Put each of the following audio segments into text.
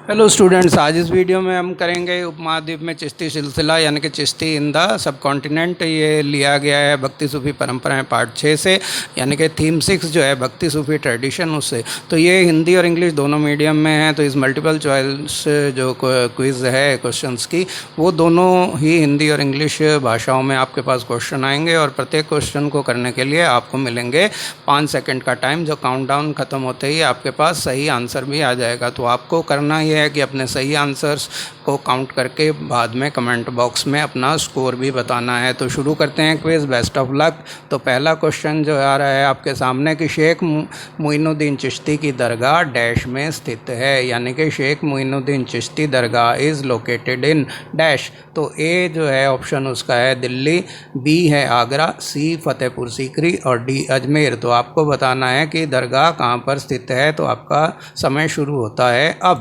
Hello students, आज इस video में हम करेंगे उपमहाद्वीप में चिश्ती सिलसिला यानी कि Chishti in the sub continent. ये लिया गया है भक्ति सूफ़ी परंपराएं पार्ट 6 से, यानी कि थीम 6 जो है भक्ति सूफ़ी ट्रेडिशन, उससे। तो ये हिंदी और इंग्लिश दोनों मीडियम में है। तो इस मल्टीपल चॉइस जो क्विज़ है क्वेश्चंस की, वो दोनों ही हिंदी और इंग्लिश भाषाओं में आपके पास क्वेश्चन आएंगे और प्रत्येक क्वेश्चन को करने के लिए आपको मिलेंगे 5 सेकेंड का टाइम। जो काउंटडाउन ख़त्म होते ही आपके पास सही आंसर भी आ जाएगा। तो आपको करना ये है कि अपने सही आंसर्स को काउंट करके बाद में कमेंट बॉक्स में अपना स्कोर भी बताना है। तो शुरू करते हैं क्विज़। Best of luck. तो पहला क्वेश्चन जो आ रहा है आपके सामने कि शेख मोइनुद्दीन चिश्ती की दरगाह डैश में स्थित है, यानी कि शेख मोइनुद्दीन चिश्ती दरगाह इज़ लोकेटेड इन डैश। तो ए जो है ऑप्शन उसका है दिल्ली, बी है आगरा, सी फतेहपुर सीकरी और डी अजमेर। तो आपको बताना है कि दरगाह कहाँ पर स्थित है। तो आपका समय शुरू होता है अब।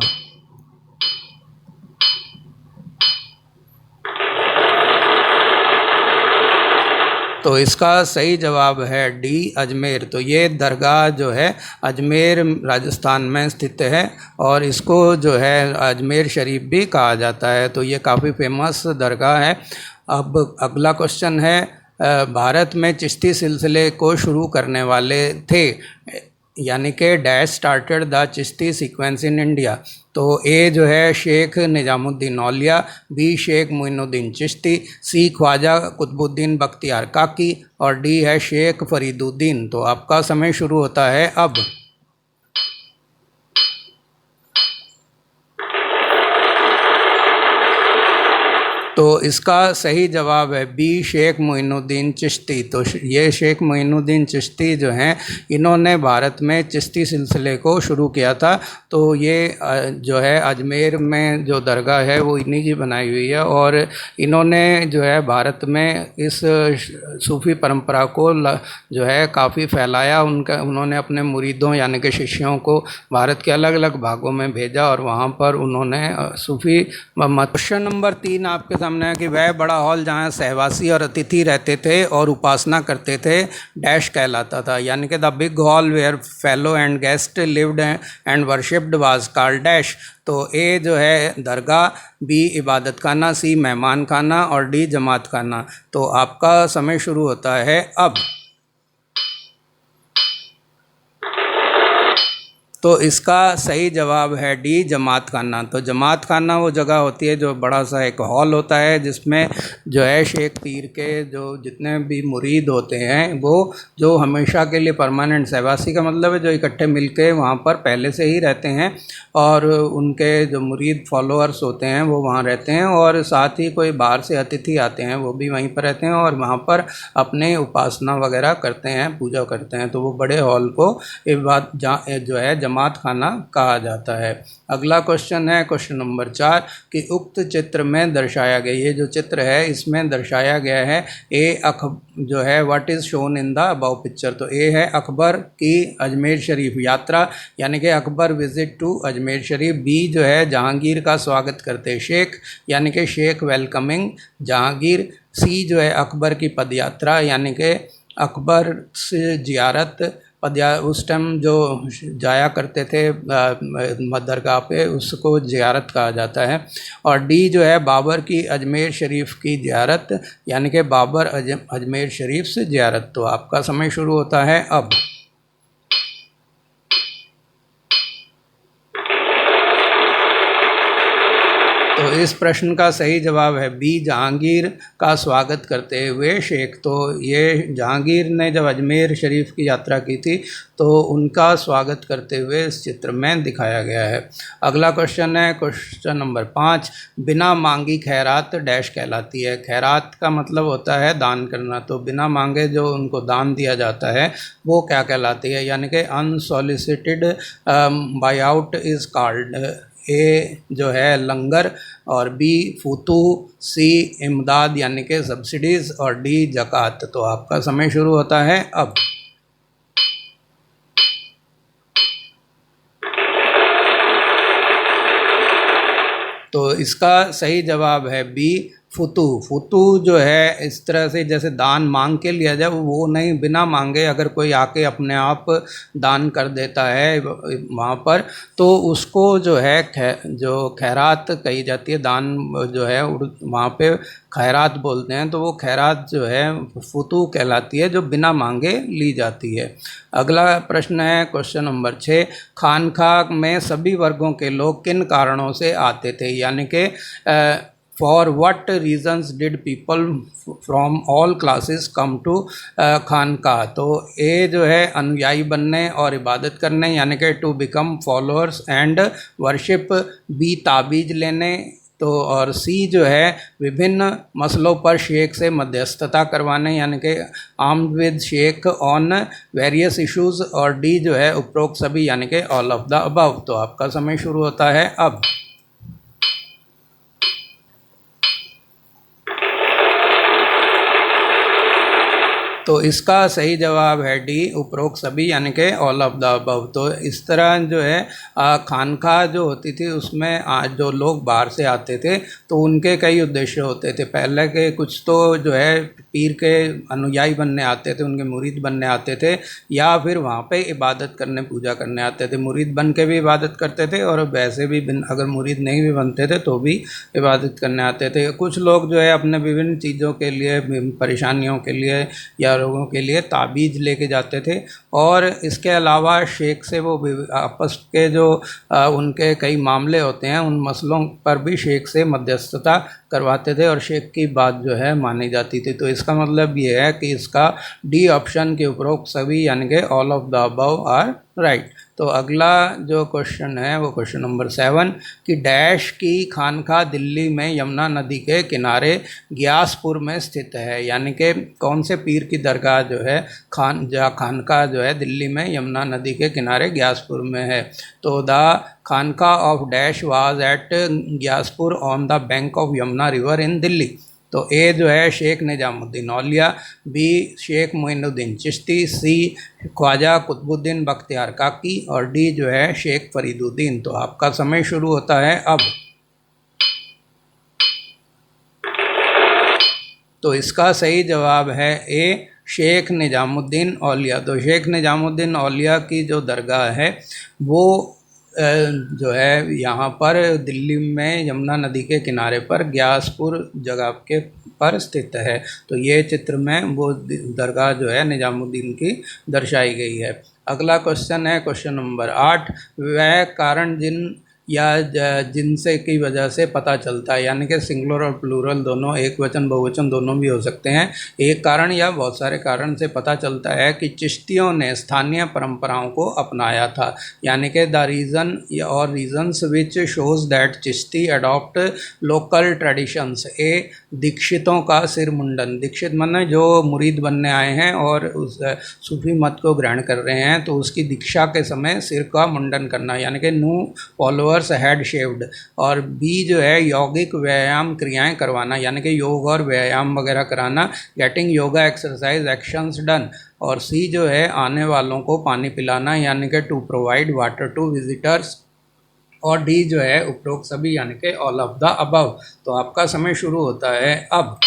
तो इसका सही जवाब है डी अजमेर। तो ये दरगाह जो है अजमेर राजस्थान में स्थित है और इसको जो है अजमेर शरीफ भी कहा जाता है। तो ये काफ़ी फेमस दरगाह है। अब अगला क्वेश्चन है, भारत में चिश्ती सिलसिले को शुरू करने वाले थे, यानी कि dash started the Chishti sequence in India. तो ए जो है शेख निजामुद्दीन औलिया, बी शेख मोइनुद्दीन चिश्ती, सी ख्वाजा कुतुबुद्दीन बख्तियार काकी और डी है शेख फरीदुद्दीन। तो आपका समय शुरू होता है अब। तो इसका सही जवाब है बी शेख मोइनुद्दीन चिश्ती। तो ये शेख मोइनुद्दीन चिश्ती जो हैं, इन्होंने भारत में चिश्ती सिलसिले को शुरू किया था। तो ये जो है अजमेर में जो दरगाह है वो इन्हीं की बनाई हुई है और इन्होंने जो है भारत में इस सूफ़ी परंपरा को जो है काफ़ी फैलाया। उन्होंने अपने मुरीदों यानी कि शिष्यों को भारत के अलग अलग भागों में भेजा और वहाँ पर उन्होंने सूफ़ी मत। क्वेश्चन नंबर 3 आपके सामने है कि वह बड़ा हॉल जहाँ सहवासी और अतिथि रहते थे और उपासना करते थे डैश कहलाता था, यानी कि the big hall where fellow and guest lived and worshipped was called dash. तो ए जो है दरगाह, बी इबादत खाना, सी मेहमान खाना और डी जमात खाना। तो आपका समय शुरू होता है अब। तो इसका सही जवाब है डी जमात खाना। तो जमात खाना वो जगह होती है जो बड़ा सा एक हॉल होता है जिसमें जो है शेख पीर के जो जितने भी मुरीद होते हैं वो जो हमेशा के लिए परमानेंट, सहवासी का मतलब है जो इकट्ठे मिलके वहाँ पर पहले से ही रहते हैं और उनके जो मुरीद फॉलोअर्स होते हैं वो वहाँ रहते हैं और साथ ही कोई बाहर से अतिथि आते हैं वो भी वहीं पर रहते हैं और वहाँ पर अपने उपासना वगैरह करते हैं, पूजा करते हैं। तो वो बड़े हॉल को जो है जमात खाना कहा जाता है। अगला क्वेश्चन है क्वेश्चन नंबर 4 कि उक्त चित्र में दर्शाया गया, ये जो चित्र है इसमें दर्शाया गया है जो है what is shown in the above picture. तो ए है अकबर की अजमेर शरीफ यात्रा, यानी कि Akbar visit to Ajmer Sharif. B जो है जहांगीर का स्वागत करते शेख, यानी कि शेख वेलकमिंग जहांगीर। सी जो है अकबर की पदयात्रा, यानी कि अकबर से जियारत उस टाइम जो जाया करते थे दरगाह पे, उसको जियारत कहा जाता है। और डी जो है बाबर की अजमेर शरीफ की जियारत, यानी कि बाबर अजमेर शरीफ से जियारत। तो आपका समय शुरू होता है अब। तो इस प्रश्न का सही जवाब है बी जहांगीर का स्वागत करते हुए शेख। तो ये जहांगीर ने जब अजमेर शरीफ की यात्रा की थी तो उनका स्वागत करते हुए इस चित्र में दिखाया गया है। अगला क्वेश्चन है क्वेश्चन नंबर 5, बिना मांगी खैरात डैश कहलाती है। खैरात का मतलब होता है दान करना। तो बिना मांगे जो उनको दान दिया जाता है वो क्या कहलाती है, यानी कि unsolicited buy out is called. ए जो है लंगर और बी फुतू, सी इमदाद यानी कि सब्सिडीज़ और डी ज़कात। तो आपका समय शुरू होता है अब। तो इसका सही जवाब है बी फुतू फुतू जो है इस तरह से जैसे दान मांग के लिया जाए, वो नहीं, बिना मांगे अगर कोई आके अपने आप दान कर देता है वहाँ पर, तो उसको जो है जो खैरात कही जाती है, दान जो है वहाँ पे खैरात बोलते हैं, तो वो खैरात जो है फुतू कहलाती है, जो बिना मांगे ली जाती है। अगला प्रश्न है क्वेश्चन नंबर 6, खानकाह में सभी वर्गों के लोग किन कारणों से आते थे, यानी कि for what reasons did people from all classes come to khanqah. तो ए जो है अनुयायी बनने और इबादत करने, यानी कि to become followers and worship, बी ताबीज़ लेने, तो और सी जो है विभिन्न मसलों पर शेख से मध्यस्थता करवाने, यानी कि armed with Sheikh on various issues, और डी जो है उपरोक्त सभी, यानी कि ऑल ऑफ द अबव। तो आपका समय शुरू होता है अब। तो इसका सही जवाब है डी, उपरोक्त सभी, यानी कि ऑल ऑफ द अबव। तो इस तरह जो है खानकाह जो होती थी उसमें जो लोग बाहर से आते थे तो उनके कई उद्देश्य होते थे। पहले के कुछ तो जो है पीर के अनुयायी बनने आते थे, उनके मुरीद बनने आते थे, या फिर वहाँ पे इबादत करने, पूजा करने आते थे। मुरीद बन के भी इबादत करते थे और वैसे भी अगर मुरीद नहीं भी बनते थे तो भी इबादत करने आते थे। कुछ लोग जो है अपने विभिन्न चीज़ों के लिए, परेशानियों के लिए या लोगों के लिए ताबीज़ लेके जाते थे, और इसके अलावा शेख से वो आपस के जो उनके कई मामले होते हैं उन मसलों पर भी शेख से मध्यस्थता करवाते थे और शेख की बात जो है मानी जाती थी। तो इसका मतलब ये है कि इसका डी ऑप्शन के उपरोक्त सभी, यानी कि all of the above are right. तो अगला जो क्वेश्चन है वो क्वेश्चन नंबर 7 कि डैश की खानकाह दिल्ली में यमुना नदी के किनारे ग्यासपुर में स्थित है, यानी कि कौन से पीर की दरगाह जो है खानकाह जो है दिल्ली में यमुना नदी के किनारे ग्यासपुर में है। तो the Khanqah of dash was at Gyaspur on the bank of Yamuna river in Delhi. तो ए जो है शेख निजामुद्दीन औलिया, बी शेख मोइनुद्दीन चिश्ती, सी ख्वाजा कुतुबुद्दीन बख्तियार काकी, और डी जो है शेख फरीदुद्दीन। तो आपका समय शुरू होता है अब। तो इसका सही जवाब है ए, शेख निजामुद्दीन औलिया। तो शेख निजामुद्दीन औलिया की जो दरगाह है वो जो है यहाँ पर दिल्ली में यमुना नदी के किनारे पर ग्यासपुर जगह के पर स्थित है। तो ये चित्र में वो दरगाह जो है निजामुद्दीन की दर्शाई गई है। अगला क्वेश्चन है क्वेश्चन नंबर 8, वह कारण जिनसे की वजह से पता चलता है, यानी कि सिंगुलर और प्लूरल दोनों, एक वचन बहुवचन दोनों भी हो सकते हैं। एक कारण या बहुत सारे कारण से पता चलता है कि चिश्तियों ने स्थानीय परंपराओं को अपनाया था, यानी कि द रीज़न और reasons which shows that Chishti adopt local traditions. ए दीक्षितों का सिर मुंडन, दीक्षित माने जो मुरीद बनने आए हैं और उस सूफी मत को ग्रहण कर रहे हैं तो उसकी दीक्षा के समय सिर का मुंडन करना, यानी कि न्यू फॉलोअर्स हेड शेव्ड। और बी जो है यौगिक व्यायाम क्रियाएं करवाना, यानी कि योग और व्यायाम वगैरह कराना, getting yoga exercise actions done. और सी जो है आने वालों को पानी पिलाना, यानी कि to provide water to visitors. और डी जो है उपरोक्त सभी, यानी कि ऑल ऑफ द अबव। तो आपका समय शुरू होता है अब।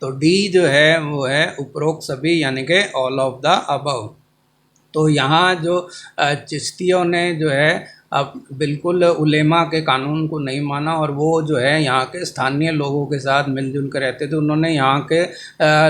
तो डी जो है वो है उपरोक्त सभी, यानी कि ऑल ऑफ द अबव। तो यहाँ जो चिश्तियों ने जो है अब बिल्कुल उलेमा के कानून को नहीं माना और वो जो है यहाँ के स्थानीय लोगों के साथ मिलजुल कर रहते थे। उन्होंने यहाँ के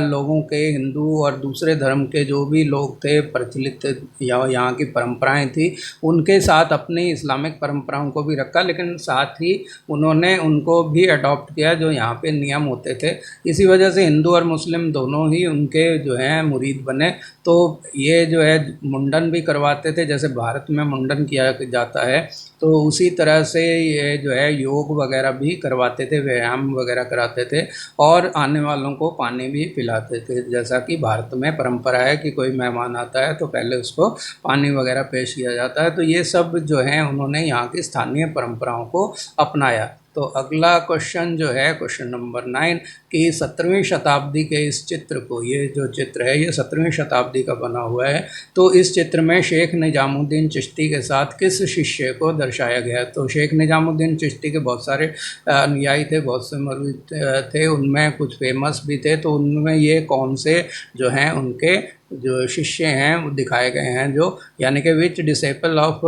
लोगों के, हिंदू और दूसरे धर्म के जो भी लोग थे प्रचलित या यहाँ की परंपराएं थी उनके साथ अपनी इस्लामिक परंपराओं को भी रखा, लेकिन साथ ही उन्होंने उनको भी अडॉप्ट किया जो यहाँ पे नियम होते थे। इसी वजह से हिंदू और मुस्लिम दोनों ही उनके जो हैं मुरीद बने। तो ये जो है मुंडन भी करवाते थे, जैसे भारत में मुंडन किया जाता है तो उसी तरह से ये जो है योग वगैरह भी करवाते थे, व्यायाम वगैरह कराते थे और आने वालों को पानी भी पिलाते थे। जैसा कि भारत में परंपरा है कि कोई मेहमान आता है तो पहले उसको पानी वगैरह पेश किया जाता है। तो ये सब जो है उन्होंने यहाँ की स्थानीय परंपराओं को अपनाया। तो अगला क्वेश्चन जो है क्वेश्चन नंबर 9 कि 17वीं शताब्दी के इस चित्र को, ये जो चित्र है ये 17वीं शताब्दी का बना हुआ है, तो इस चित्र में शेख निजामुद्दीन चिश्ती के साथ किस शिष्य को दर्शाया गया है। तो शेख निजामुद्दीन चिश्ती के बहुत सारे अनुयायी थे, बहुत से मुरीद थे, उनमें कुछ फेमस भी थे, तो उनमें ये कौन से जो हैं उनके जो शिष्य हैं वो दिखाए गए हैं, जो यानी कि which disciple of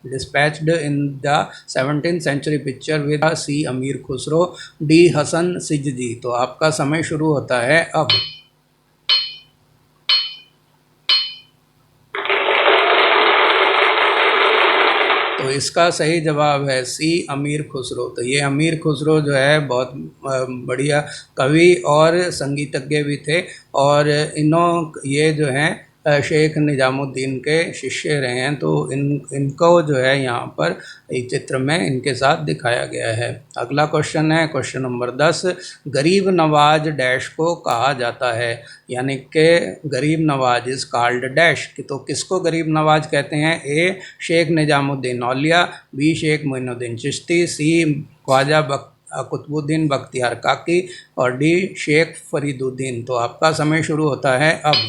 dispatched in the 17th century picture with see Amir Khusrau D Hasan सिजदी। तो आपका समय शुरू होता है अब। तो इसका सही जवाब है सी अमीर खुसरो। तो ये अमीर खुसरो जो है बहुत बढ़िया कवि और संगीतज्ञ भी थे, और ये जो हैं शेख निजामुद्दीन के शिष्य रहे हैं। तो इनको जो है यहाँ पर इस चित्र में इनके साथ दिखाया गया है। अगला क्वेश्चन है क्वेश्चन नंबर 10, गरीब नवाज डैश को कहा जाता है, यानी कि गरीब नवाज इज़ कॉल्ड डैश। तो किसको गरीब नवाज कहते हैं? ए शेख निजामुद्दीन औलिया, बी शेख मोइनुद्दीन चिश्ती, सी ख्वाजा कुतुबुद्दीन बख्तियार काकी और डी शेख फरीदुद्दीन। तो आपका समय शुरू होता है अब।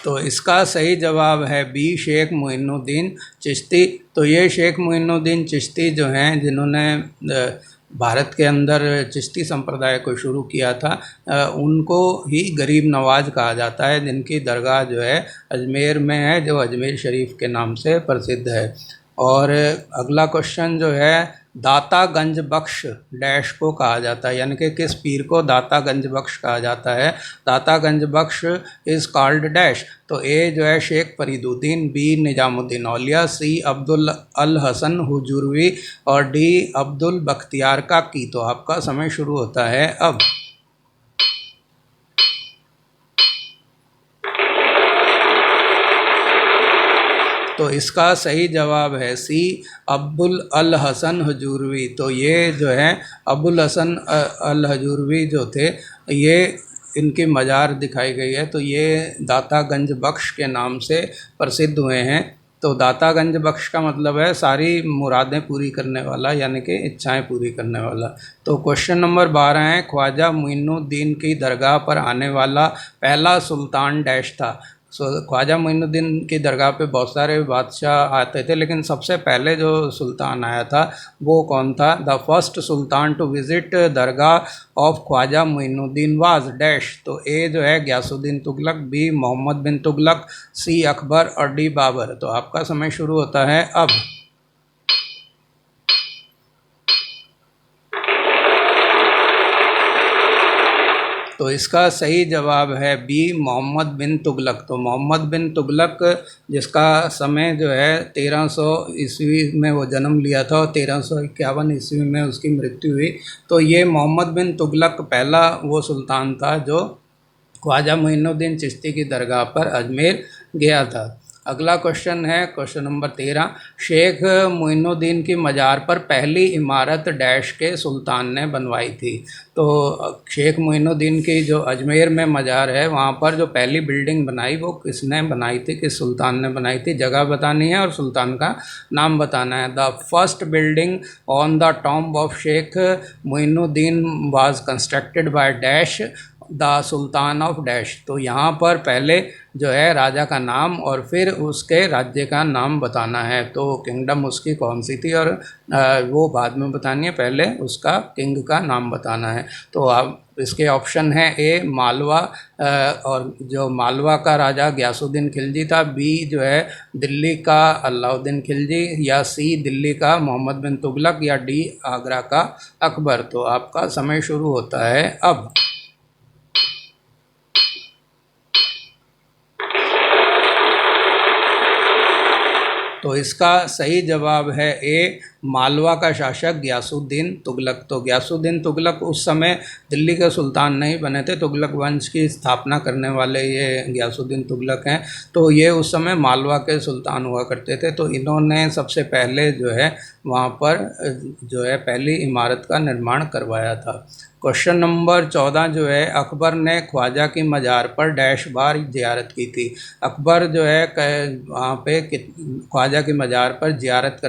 तो इसका सही जवाब है बी शेख मोइनुद्दीन चिश्ती। तो ये शेख मोइनुद्दीन चिश्ती जो हैं जिन्होंने भारत के अंदर चिश्ती संप्रदाय को शुरू किया था, उनको ही गरीब नवाज कहा जाता है, जिनकी दरगाह जो है अजमेर में है, जो अजमेर शरीफ के नाम से प्रसिद्ध है। और अगला क्वेश्चन जो है दाता गंज बख्श डैश को कहा जाता है, यानी कि किस पीर को दाता गंज बख्श कहा जाता है। दाता गंज बख्श इज़ कॉल्ड डैश। तो ए जो है शेख फरीदुद्दीन, बी निजामुद्दीन औलिया, सी अब्दुल अल हसन हुजूरवी और डी अब्दुल बख्तियार काकी। तो आपका समय शुरू होता है अब। तो इसका सही जवाब है सी अब्दुल अल हसन हजूरवी। तो ये जो है अबुल हसन अल हजूरवी जो थे, ये इनकी मज़ार दिखाई गई है। तो ये दाता गंज बख्श के नाम से प्रसिद्ध हुए हैं। तो दाता गंज बख्श का मतलब है सारी मुरादें पूरी करने वाला, यानी कि इच्छाएं पूरी करने वाला। तो क्वेश्चन नंबर 12 है ख्वाजा मोइनुद्दीन की दरगाह पर आने वाला पहला सुल्तान डैश था। ख्वाजा मोइनुद्दीन की दरगाह पे बहुत सारे बादशाह आते थे, लेकिन सबसे पहले जो सुल्तान आया था वो कौन था? The first sultan to visit dargah of Khwaja Moinuddin was dash. तो ए जो है गयासुद्दीन तुगलक, बी मोहम्मद बिन तुगलक, सी अकबर और डी बाबर। तो आपका समय शुरू होता है अब। तो इसका सही जवाब है बी मोहम्मद बिन तुगलक। तो मोहम्मद बिन तुगलक जिसका समय जो है 1300 ईस्वी में वो जन्म लिया था और 1351 ईस्वी में उसकी मृत्यु हुई। तो ये मोहम्मद बिन तुगलक पहला वो सुल्तान था जो ख्वाजा मोइनुद्दीन चिश्ती की दरगाह पर अजमेर गया था। अगला क्वेश्चन है क्वेश्चन नंबर 13, शेख मोइनुद्दीन की मज़ार पर पहली इमारत डैश के सुल्तान ने बनवाई थी। तो शेख मोइनुद्दीन की जो अजमेर में मज़ार है वहाँ पर जो पहली बिल्डिंग बनाई वो किसने बनाई थी, किस सुल्तान ने बनाई थी? जगह बतानी है और सुल्तान का नाम बताना है। The first building on the tomb of Sheikh Moinuddin was constructed by dash the sultan of dash. तो यहाँ पर पहले जो है राजा का नाम और फिर उसके राज्य का नाम बताना है। तो किंगडम उसकी कौन सी थी और वो बाद में बतानी है, पहले उसका किंग का नाम बताना है। तो अब इसके ऑप्शन है ए मालवा, और जो मालवा का राजा गयासुद्दीन खिलजी था, बी जो है दिल्ली का अलाउद्दीन खिलजी, या सी दिल्ली का मोहम्मद बिन तुगलक, या डी आगरा का अकबर। तो आपका समय शुरू होता है अब। तो इसका सही जवाब है ए मालवा का शासक गियासुद्दीन तुगलक। तो गियासुद्दीन तुगलक उस समय दिल्ली के सुल्तान नहीं बने थे, तुगलक वंश की स्थापना करने वाले ये गियासुद्दीन तुगलक हैं। तो ये उस समय मालवा के सुल्तान हुआ करते थे। तो इन्होंने सबसे पहले जो है वहाँ पर जो है पहली इमारत का निर्माण करवाया था। क्वेश्चन नंबर 14 जो है, अकबर ने ख्वाजा की मज़ार पर डैश बार ज़ियारत की थी। अकबर जो है वहाँ पे ख्वाजा की मज़ार पर ज़ियारत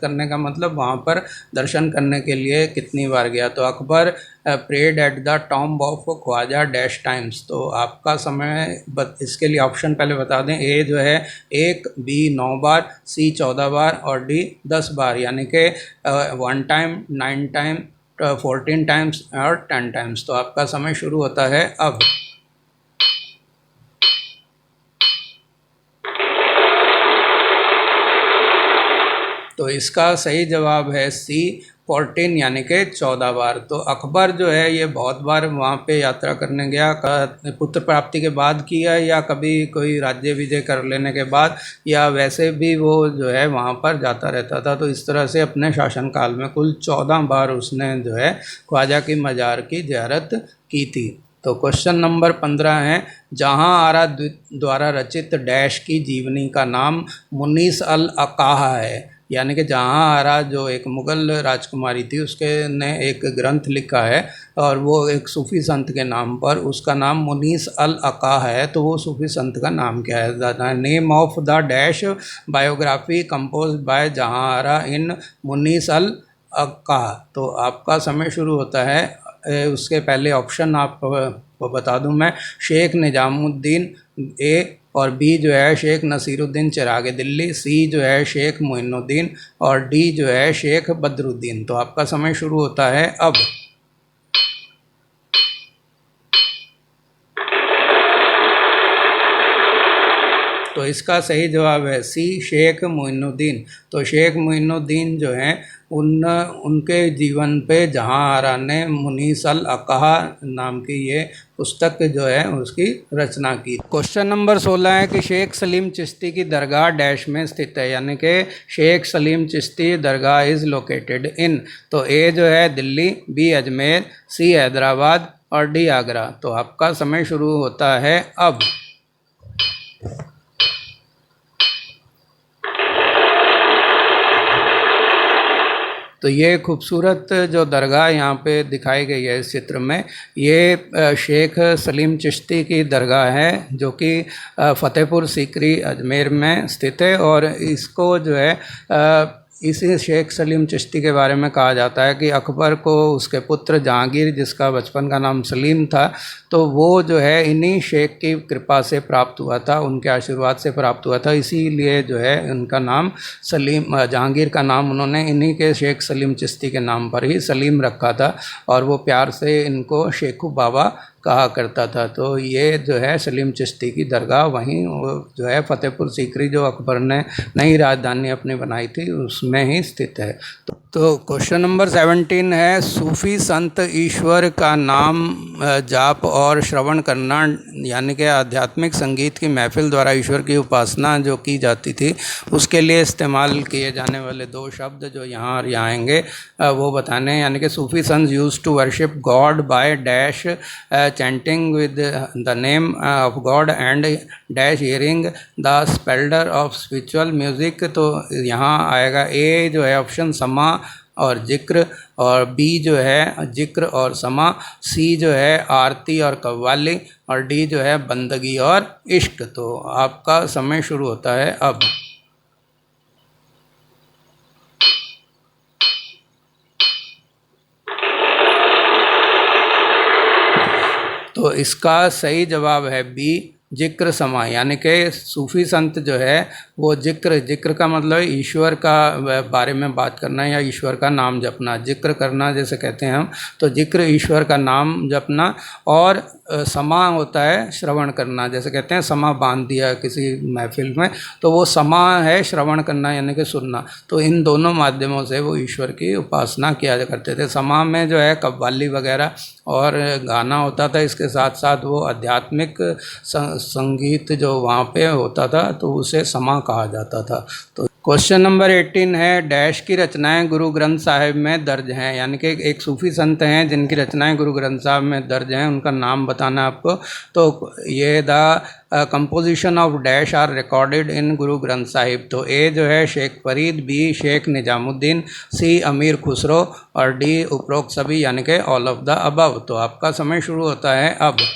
करने का मतलब वहाँ पर दर्शन करने के लिए कितनी बार गया। तो Akbar prayed at the tomb of Khwaja dash times. तो आपका समय इसके लिए ऑप्शन पहले बता दें। ए जो है 1, बी 9 बार, सी 14 बार और डी 10 बार, यानी कि 1 टाइम, 9 टाइम, 14 टाइम्स और 10 टाइम्स। तो आपका समय शुरू होता है अब। तो इसका सही जवाब है सी 14, यानी कि 14 बार। तो अकबर जो है ये बहुत बार वहाँ पे यात्रा करने गया, पुत्र प्राप्ति के बाद किया या कभी कोई राज्य विजय कर लेने के बाद, या वैसे भी वो जो है वहाँ पर जाता रहता था। तो इस तरह से अपने शासनकाल में कुल 14 बार उसने जो है ख्वाजा की मज़ार की ज़ियारत की थी। तो क्वेश्चन नंबर 15 है, जहाँ आरा द्वारा रचित डैश की जीवनी का नाम मुनीस अल अकाहा है। यानी कि जहाँ आरा जो एक मुग़ल राजकुमारी थी उसके ने एक ग्रंथ लिखा है और वो एक सूफ़ी संत के नाम पर, उसका नाम मुनीस अल अका है। तो वो सूफ़ी संत का नाम क्या है? The name of the dash biography compose bye जहाँ आरा इन मुनीस अल अका। तो आपका समय शुरू होता है। उसके पहले ऑप्शन आपको बता दूं मैं, शेख निजामुद्दीन ए, और बी जो है शेख नसीरुद्दीन चिराग दिल्ली, सी जो है शेख मोइनुद्दीन और डी जो है शेख बदरुद्दीन। तो आपका समय शुरू होता है अब। तो इसका सही जवाब है सी शेख मोइनुद्दीन। तो शेख मोइनुद्दीन जो हैं उनके जीवन पे जहाँ आरा ने मुनीस अल अकाहा नाम की ये पुस्तक जो है उसकी रचना की। क्वेश्चन नंबर 16 है कि शेख सलीम चिश्ती की दरगाह डैश में स्थित है। यानी कि शेख सलीम चिश्ती दरगाह इज़ लोकेटेड इन। तो ए जो है दिल्ली, बी अजमेर, सी हैदराबाद और डी आगरा। तो आपका समय शुरू होता है अब। तो ये खूबसूरत जो दरगाह यहाँ पे दिखाई गई है इस चित्र में, ये शेख सलीम चिश्ती की दरगाह है जो कि फ़तेहपुर सीकरी अजमेर में स्थित है। और इसको जो है इसी शेख सलीम चिश्ती के बारे में कहा जाता है कि अकबर को उसके पुत्र जहांगीर, जिसका बचपन का नाम सलीम था, तो वो जो है इन्हीं शेख की कृपा से प्राप्त हुआ था, उनके आशीर्वाद से प्राप्त हुआ था। इसीलिए जो है उनका नाम सलीम, जहांगीर का नाम उन्होंने इन्हीं के शेख सलीम चिश्ती के नाम पर ही सलीम रखा था और वो प्यार से इनको शेखू बाबा कहा करता था। तो ये जो है सलीम चिश्ती की दरगाह वहीं जो है फ़तेहपुर सीकरी जो अकबर ने नई राजधानी अपनी बनाई थी उसमें ही स्थित है। तो क्वेश्चन नंबर 17 है, सूफ़ी संत ईश्वर का नाम जाप और श्रवण करना, यानी कि आध्यात्मिक संगीत की महफिल द्वारा ईश्वर की उपासना जो की जाती थी उसके लिए इस्तेमाल किए जाने वाले दो शब्द जो यहाँ और यहाँ आएंगे वो बताने। यानी कि सूफ़ी संत use to worship god by dash chanting with the name of God and dash hearing the spelter of spiritual music। तो यहाँ आएगा ए जो है ऑप्शन समा और जिक्र, और बी जो है जिक्र और समा, सी जो है आरती और कव्वाली, और डी जो है बंदगी और इश्क। तो आपका समय शुरू होता है अब। तो इसका सही जवाब है बी जिक्र समा। यानी कि सूफ़ी संत जो है वो जिक्र का मतलब ईश्वर का बारे में बात करना या ईश्वर का नाम जपना, जिक्र करना जैसे कहते हैं हम। तो जिक्र ईश्वर का नाम जपना, और समा होता है श्रवण करना, जैसे कहते हैं समा बांध दिया किसी महफिल में, तो वो समा है श्रवण करना यानी कि सुनना। तो इन दोनों माध्यमों से वो ईश्वर की उपासना किया करते थे। समा में जो है कव्वाली वगैरह और गाना होता था, इसके साथ साथ वो आध्यात्मिक संगीत जो वहाँ पे होता था तो उसे समा कहा जाता था। तो क्वेश्चन नंबर 18 है, डैश की रचनाएं गुरु ग्रंथ साहिब में दर्ज हैं, यानी कि एक सूफी संत हैं जिनकी रचनाएं गुरु ग्रंथ साहिब में दर्ज हैं, उनका नाम बताना आपको। तो ये the composition of dash are recorded in Guru Granth Sahib. तो ए जो है शेख फरीद, बी शेख निजामुद्दीन, सी अमीर खुसरो और डी उपरोक्त सभी, यानी कि ऑल ऑफ द अबव। तो आपका समय शुरू होता है अब।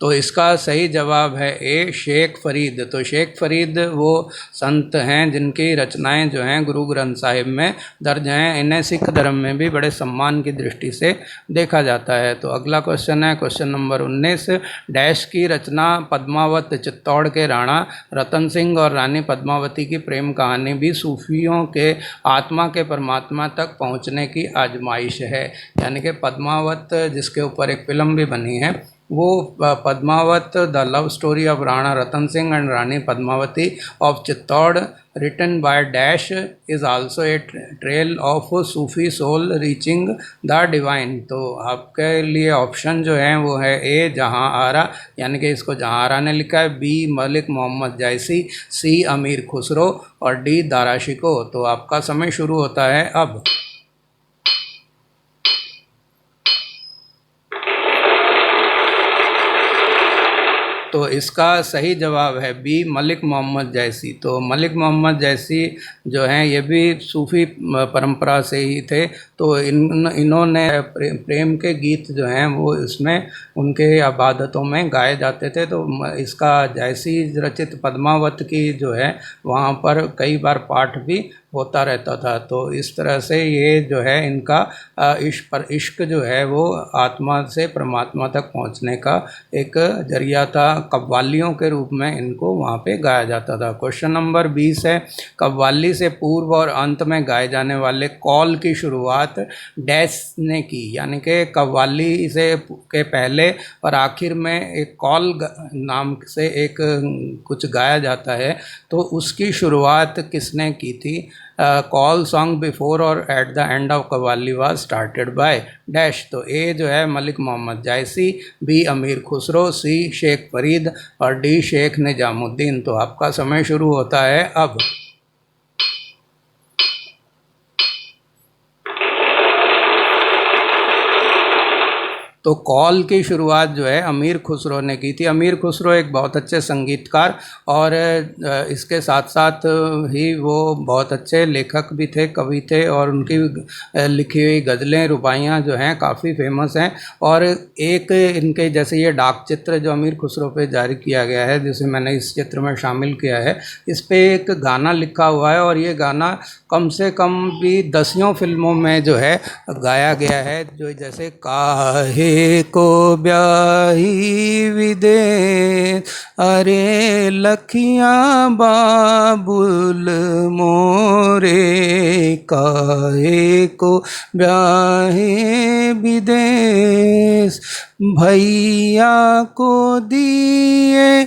तो इसका सही जवाब है ए शेख फरीद। तो शेख फरीद वो संत हैं जिनकी रचनाएं जो हैं गुरु ग्रंथ साहिब में दर्ज हैं। इन्हें सिख धर्म में भी बड़े सम्मान की दृष्टि से देखा जाता है। तो अगला क्वेश्चन है क्वेश्चन नंबर 19, डैश की रचना पद्मावत चित्तौड़ के राणा रतन सिंह और रानी पद्मावती की प्रेम कहानी भी सूफियों के आत्मा के परमात्मा तक पहुँचने की आजमाइश है। यानी कि पद्मावत जिसके ऊपर एक फिल्म भी बनी है, वो Padmavat the love story of Rana Ratan Singh and Rani Padmavati of Chittor written by dash is also a trail of Sufi soul reaching the divine. तो आपके लिए ऑप्शन जो है वो है ए जहां आरा, यानी कि इसको जहां आरा ने लिखा है, बी मलिक मोहम्मद जायसी, सी अमीर खुसरो और डी दारा शिकोह। तो आपका समय शुरू होता है अब। तो इसका सही जवाब है बी मलिक मोहम्मद जैसी। तो मलिक मोहम्मद जैसी जो हैं ये भी सूफ़ी परंपरा से ही थे। तो इन्होंने प्रेम के गीत जो हैं वो इसमें उनके इबादतों में गाए जाते थे। तो इसका जैसी रचित पद्मावत की जो है वहाँ पर कई बार पाठ भी होता रहता था। तो इस तरह से ये जो है इनका इश्क जो है वो आत्मा से परमात्मा तक पहुंचने का एक जरिया था। कव्वालियों के रूप में इनको वहाँ पे गाया जाता था। क्वेश्चन नंबर 20 है, कव्वाली से पूर्व और अंत में गाए जाने वाले कॉल की शुरुआत डैश ने की। यानी कि कव्वाली से के पहले और आखिर में एक कॉल नाम से एक कुछ गाया जाता है, तो उसकी शुरुआत किसने की थी? कॉल सॉन्ग बिफोर और at the end of qawwali was started by dash. तो ए जो है मलिक मोहम्मद जायसी, बी अमीर खुसरो, सी शेख फरीद और डी शेख निजामुद्दीन। तो आपका समय शुरू होता है अब। तो कॉल की शुरुआत जो है अमीर खुसरो ने की थी। अमीर खुसरो एक बहुत अच्छे संगीतकार और इसके साथ साथ ही वो बहुत अच्छे लेखक भी थे, कवि थे, और उनकी लिखी हुई गज़लें रुबाइयाँ जो हैं काफ़ी फेमस हैं। और एक इनके जैसे ये डाक चित्र जो अमीर खुसरो पे जारी किया गया है, जिसे मैंने इस चित्र में शामिल किया है, इस पे एक गाना लिखा हुआ है और ये गाना कम से कम भी 10 फिल्मों में जो है गाया गया है। जो जैसे काहे को ब्याही विदेश, अरे लखियाँ बाबुल मोरे, काहे को ब्याही विदेश, भैया को दिए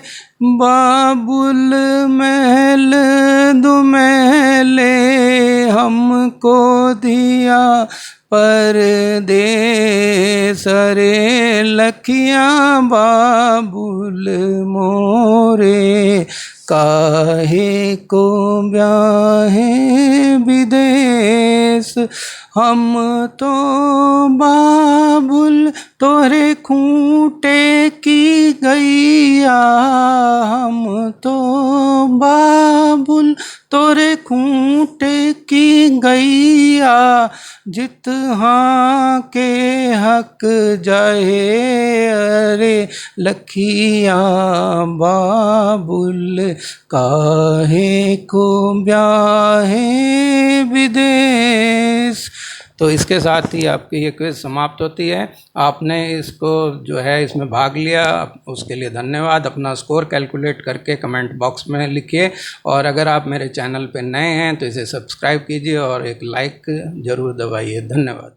बाबुल महल दुमहले, हमको दिया परदेस, रे लखियाँ बाबुल मोरे, काहे को ब्याहे विदेश, हम तो बाबुल तोरे खूंटे की गैया, हम तो बाबुल तोरे खूंटे की गैया, जितहाँ के हक जाए, अरे लखियाँ बाबुल, काहे को ब्याहे विदेश। तो इसके साथ ही आपकी ये क्विज़ समाप्त होती है। आपने इसको जो है इसमें भाग लिया, उसके लिए धन्यवाद। अपना स्कोर कैलकुलेट करके कमेंट बॉक्स में लिखिए, और अगर आप मेरे चैनल पे नए हैं तो इसे सब्सक्राइब कीजिए और एक लाइक ज़रूर दबाइए। धन्यवाद।